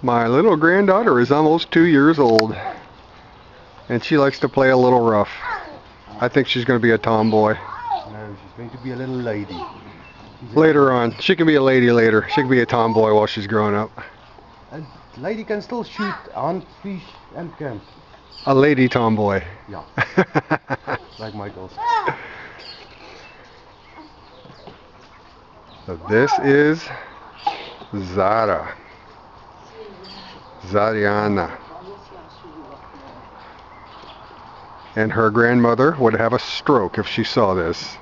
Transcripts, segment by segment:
My little granddaughter is almost 2 years old, and she likes to play a little rough. I think she's going to be a tomboy. No, she's going to be a little lady. Later on. She can be a lady later. She can be a tomboy while she's growing up. A lady can still shoot and fish and camp. A lady tomboy. Yeah. Like Michael's. So this is Zara. Zariana. And her grandmother would have a stroke if she saw this.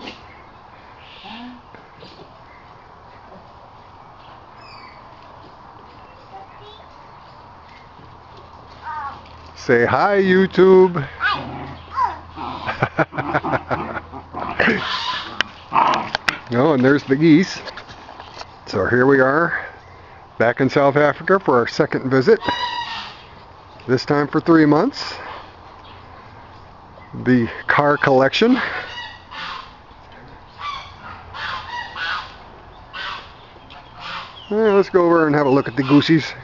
Say hi, YouTube. Oh, and there's the geese. So here we are, back in South Africa for our second visit. This time for 3 months. The car collection. Let's go over and have a look at the goosies.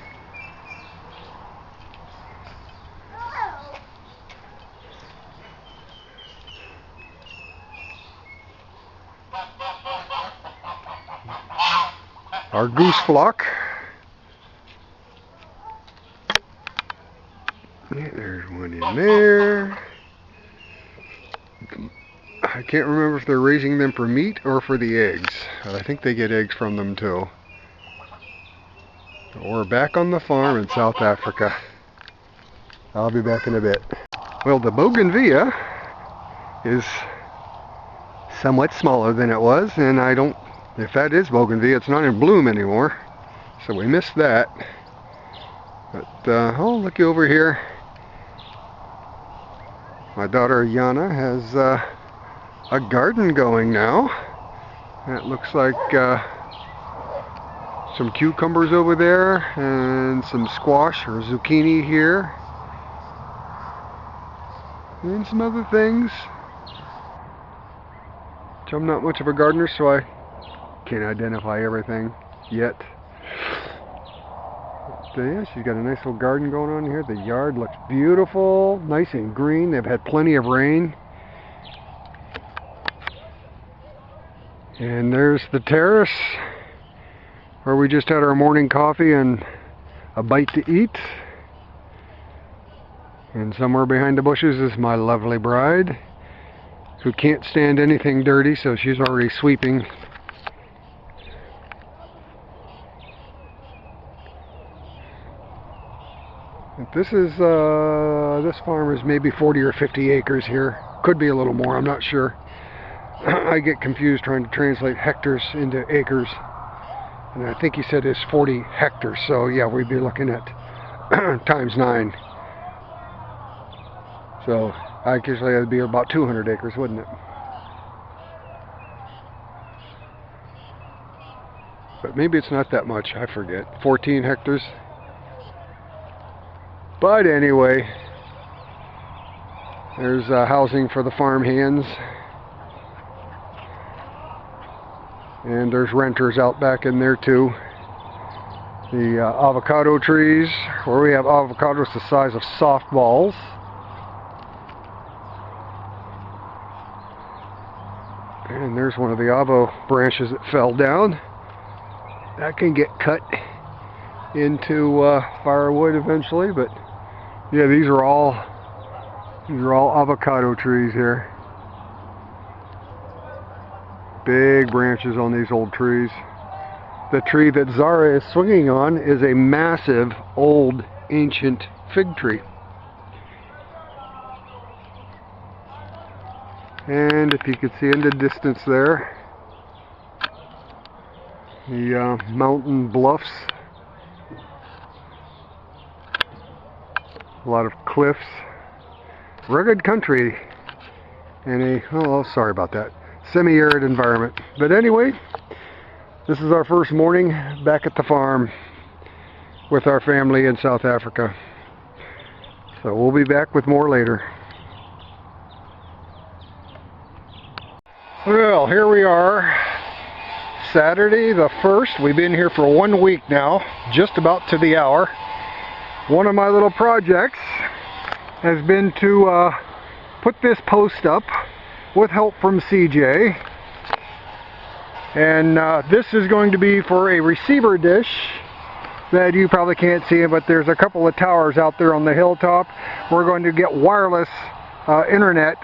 Our goose flock. Yeah, there's one in there. I can't remember if they're raising them for meat or for the eggs. I think they get eggs from them too. We're back on the farm in South Africa. I'll be back in a bit. Well, the bougainvillea is somewhat smaller than it was, and I don't, if that is bougainvillea, it's not in bloom anymore. So we missed that. But, oh, looky over here. My daughter Yana has a garden going now. That looks like some cucumbers over there and some squash or zucchini here. And some other things. So I'm not much of a gardener, so I can't identify everything yet. But, yeah, she's got a nice little garden going on here. The yard looks beautiful, nice and green. They've had plenty of rain. And there's the terrace where we just had our morning coffee and a bite to eat. And somewhere behind the bushes is my lovely bride, who can't stand anything dirty, so she's already sweeping. This is this farm is maybe 40 or 50 acres here. Could be a little more, I'm not sure. I get confused trying to translate hectares into acres. And I think he said it's 40 hectares, so yeah, we'd be looking at times 9. So I guess that'd be about 200 acres, wouldn't it? But maybe it's not that much, I forget. 14 hectares. But anyway, there's housing for the farm hands. And there's renters out back in there too. The avocado trees, where we have avocados the size of softballs. And there's one of the avo branches that fell down. That can get cut into firewood eventually, but yeah, these are all avocado trees here. Big branches on these old trees. The tree that Zara is swinging on is a massive, old, ancient fig tree. And if you can see in the distance there, the mountain bluffs. A lot of cliffs. Rugged country in a, oh, sorry about that, semi-arid environment. But anyway, this is our first morning back at the farm with our family in South Africa. So we'll be back with more later. Well, here we are, Saturday the 1st. We've been here for 1 week now, just about to the hour. One of my little projects has been to put this post up with help from CJ. And this is going to be for a receiver dish that you probably can't see, but there's a couple of towers out there on the hilltop. We're going to get wireless internet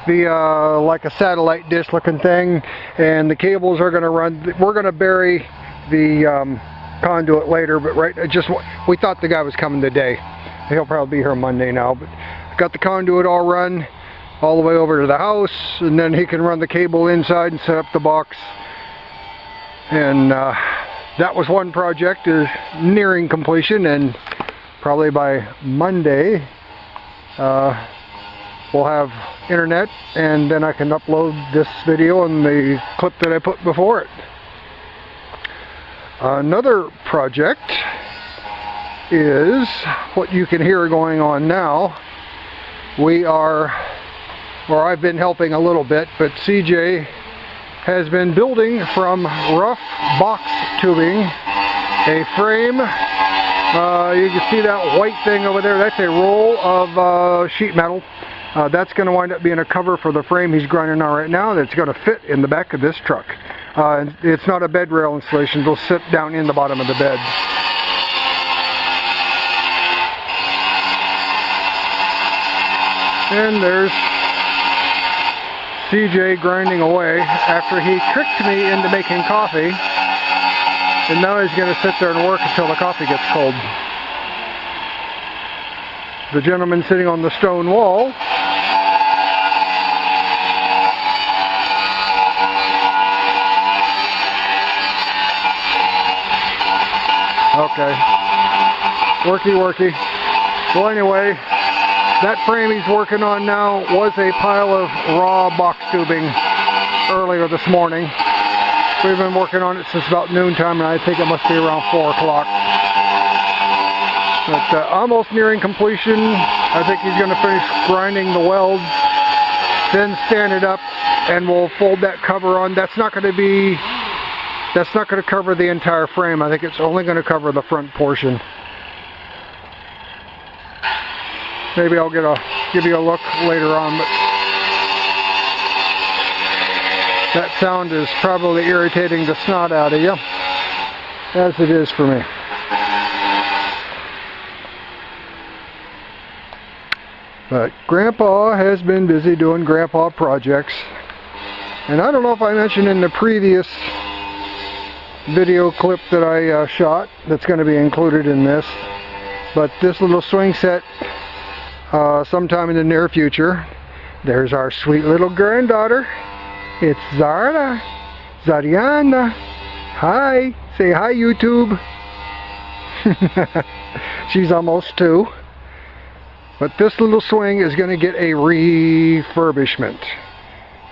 via like a satellite dish looking thing, and the cables are going to run. We're going to bury the conduit later, but we thought the guy was coming today. He'll probably be here Monday now, but got the conduit all run all the way over to the house, and then he can run the cable inside and set up the box. And that was one project, is nearing completion, and probably by Monday we'll have internet, and then I can upload this video and the clip that I put before it. Another project is what you can hear going on now. I've been helping a little bit, but CJ has been building from rough box tubing a frame. You can see that white thing over there. That's a roll of sheet metal. That's going to wind up being a cover for the frame he's grinding on right now. That's going to fit in the back of this truck. It's not a bed rail installation. It'll sit down in the bottom of the bed. And there's CJ grinding away after he tricked me into making coffee, and now he's going to sit there and work until the coffee gets cold. The gentleman sitting on the stone wall worky. Well, anyway, that frame he's working on now was a pile of raw box tubing earlier this morning. We've been working on it since about noontime, and I think it must be around 4 o'clock. But almost nearing completion. I think he's going to finish grinding the welds, then stand it up, and we'll fold that cover on. That's not going to cover the entire frame. I think it's only going to cover the front portion. Maybe I'll give you a look later on, but that sound is probably irritating the snot out of you, as it is for me. But Grandpa has been busy doing Grandpa projects, and I don't know if I mentioned in the previous video clip that I shot that's going to be included in this, but this little swing set, sometime in the near future. There's our sweet little granddaughter. It's Zariana. Hi. Say hi, YouTube. She's almost 2. But this little swing is going to get a refurbishment.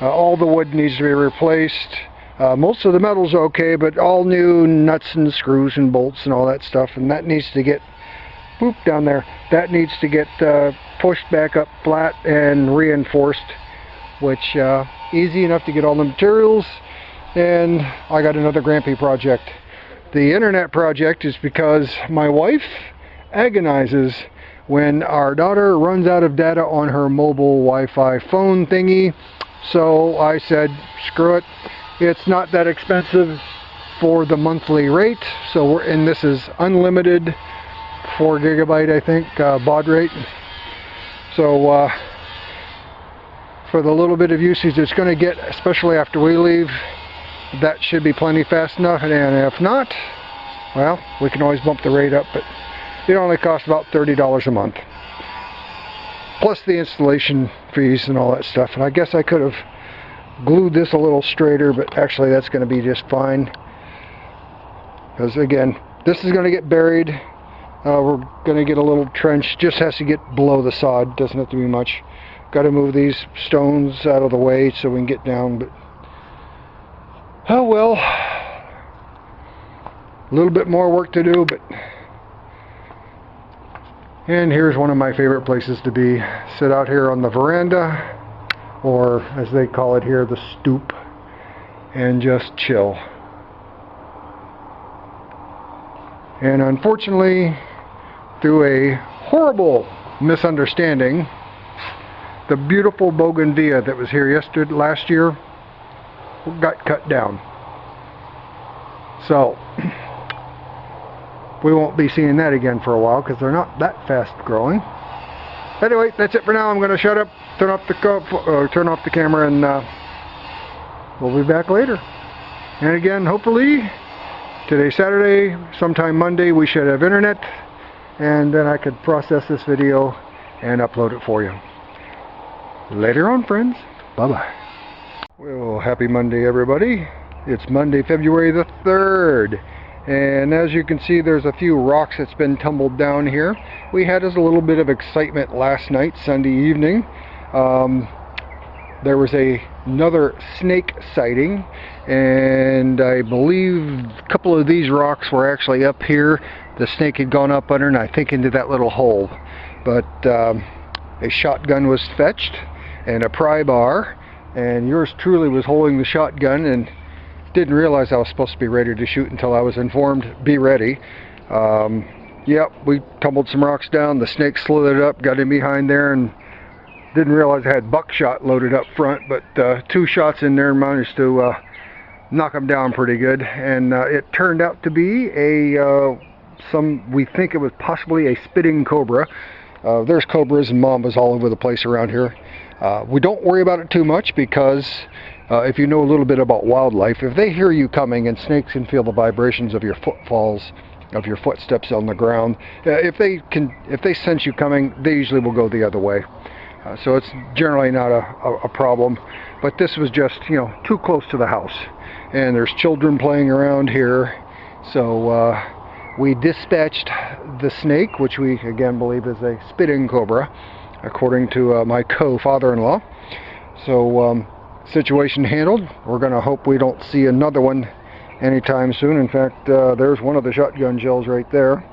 All the wood needs to be replaced. Most of the metal's okay, but all new nuts and screws and bolts and all that stuff, and that needs to get down there. That needs to get pushed back up flat and reinforced, which easy enough to get all the materials. And I got another Grampy project. The internet project is because my wife agonizes when our daughter runs out of data on her mobile Wi-Fi phone thingy. So I said, screw it. It's not that expensive for the monthly rate. So and this is unlimited, 4 gigabyte I think baud rate. So for the little bit of usage it's going to get, especially after we leave, that should be plenty fast enough. And if not, well, we can always bump the rate up, but it only costs about $30 a month, plus the installation fees and all that stuff. And I guess I could have glued this a little straighter, but actually that's going to be just fine, because again, this is going to get buried. We're going to get a little trench, just has to get below the sod, doesn't have to be much. Got to move these stones out of the way so we can get down, but oh well, a little bit more work to do. But and here's one of my favorite places to sit out here on the veranda, or as they call it here, the stoop. and just chill. And unfortunately, through a horrible misunderstanding, the beautiful bougainvillea that was here last year got cut down. So we won't be seeing that again for a while because they're not that fast growing. Anyway, that's it for now. I'm going to shut up, turn off the camera, and we'll be back later. And again, hopefully today's Saturday, sometime Monday we should have internet, and then I could process this video and upload it for you. Later on, friends. Bye-bye. Well, happy Monday, everybody. It's Monday, February the 3rd. And as you can see, there's a few rocks that's been tumbled down here. We had us a little bit of excitement last night, Sunday evening. There was another snake sighting, and I believe a couple of these rocks were actually up here. The snake had gone up under, and I think into that little hole. But a shotgun was fetched and a pry bar, and yours truly was holding the shotgun and didn't realize I was supposed to be ready to shoot until I was informed, be ready. Yep, we tumbled some rocks down, the snake slithered up, got in behind there, and didn't realize I had buckshot loaded up front, but 2 shots in there managed to knock them down pretty good. And it turned out to be we think it was possibly a spitting cobra. There's cobras and mambas all over the place around here. We don't worry about it too much because if you know a little bit about wildlife, if they hear you coming, and snakes can feel the vibrations of your footfalls, of your footsteps on the ground, if they sense you coming, they usually will go the other way. So it's generally not a problem. But this was just, too close to the house, and there's children playing around here, so we dispatched the snake, which we again believe is a spitting cobra, according to my co-father-in-law. So situation handled. We're going to hope we don't see another one anytime soon. In fact, there's one of the shotgun shells right there,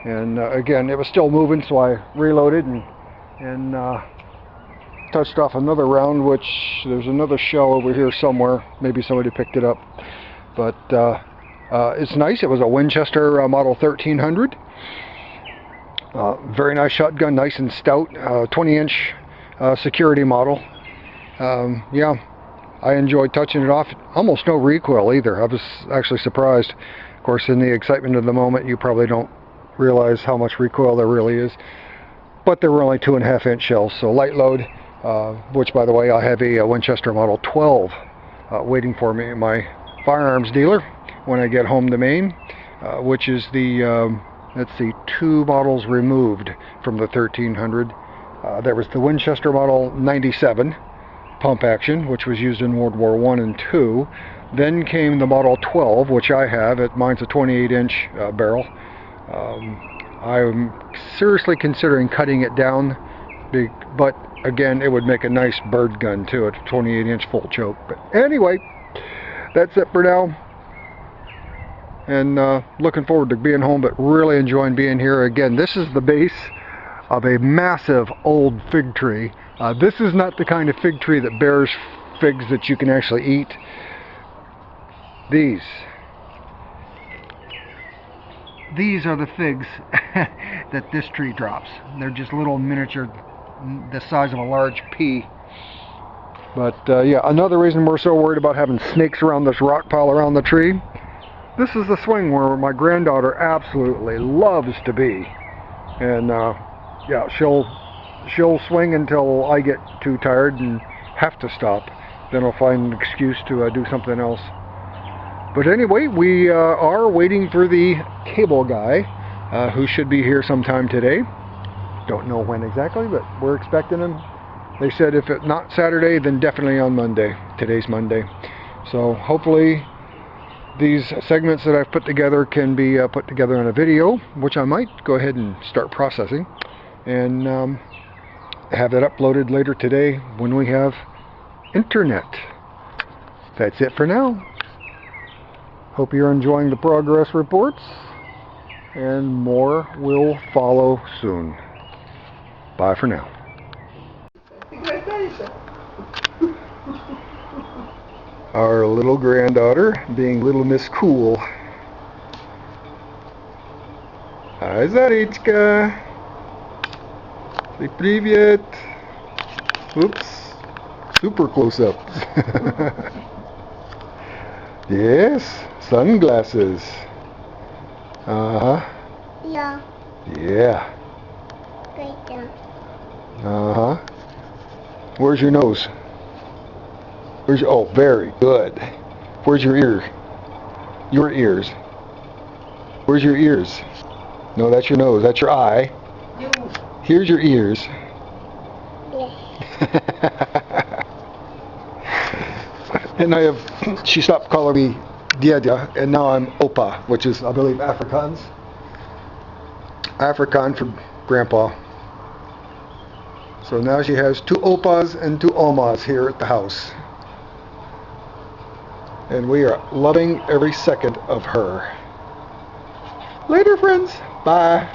and again, it was still moving, so I reloaded and touched off another round, which there's another shell over here somewhere. Maybe somebody picked it up, but it's nice. It was a Winchester Model 1300. Very nice shotgun, nice and stout, 20-inch security model. Yeah, I enjoyed touching it off. Almost no recoil either. I was actually surprised. Of course, in the excitement of the moment, you probably don't realize how much recoil there really is. But there were only 2.5-inch shells, so light load, which, by the way, I have a Winchester Model 12 waiting for me at my firearms dealer when I get home to Maine, which is the, let's see, 2 models removed from the 1300. There was the Winchester Model 97 pump action, which was used in World War I and II. Then came the Model 12, which I have. Mine's a 28-inch barrel. I'm seriously considering cutting it down, but again, it would make a nice bird gun too, a 28-inch full choke. But anyway, that's it for now. And looking forward to being home, but really enjoying being here. Again, this is the base of a massive old fig tree. This is not the kind of fig tree that bears figs that you can actually eat. These are the figs that this tree drops. They're just little miniature, the size of a large pea. But yeah, another reason we're so worried about having snakes around this rock pile around the tree. This is the swing where my granddaughter absolutely loves to be, and yeah, she'll swing until I get too tired and have to stop. Then I'll find an excuse to do something else. But anyway, we are waiting for the cable guy, who should be here sometime today. Don't know when exactly, but we're expecting him. They said if it's not Saturday, then definitely on Monday. Today's Monday. So hopefully these segments that I've put together can be put together in a video, which I might go ahead and start processing, and have that uploaded later today when we have internet. That's it for now. Hope you're enjoying the progress reports, and more will follow soon. Bye for now. our little granddaughter being little Miss Cool. Hi, Zarichka. Say привет. Oops. Super close up. Yes, sunglasses. Uh-huh. Yeah. Yeah. Right there. Uh-huh. Where's your nose? Where's your, oh, very good. Where's your ear? Your ears. Where's your ears? No, that's your nose. That's your eye. Here's your ears. Yes. And I have, she stopped calling me Dia, and now I'm Opa, which is, I believe, Afrikaans. Afrikaan for Grandpa. So now she has 2 Opas and 2 Omas here at the house. And we are loving every second of her. Later, friends. Bye.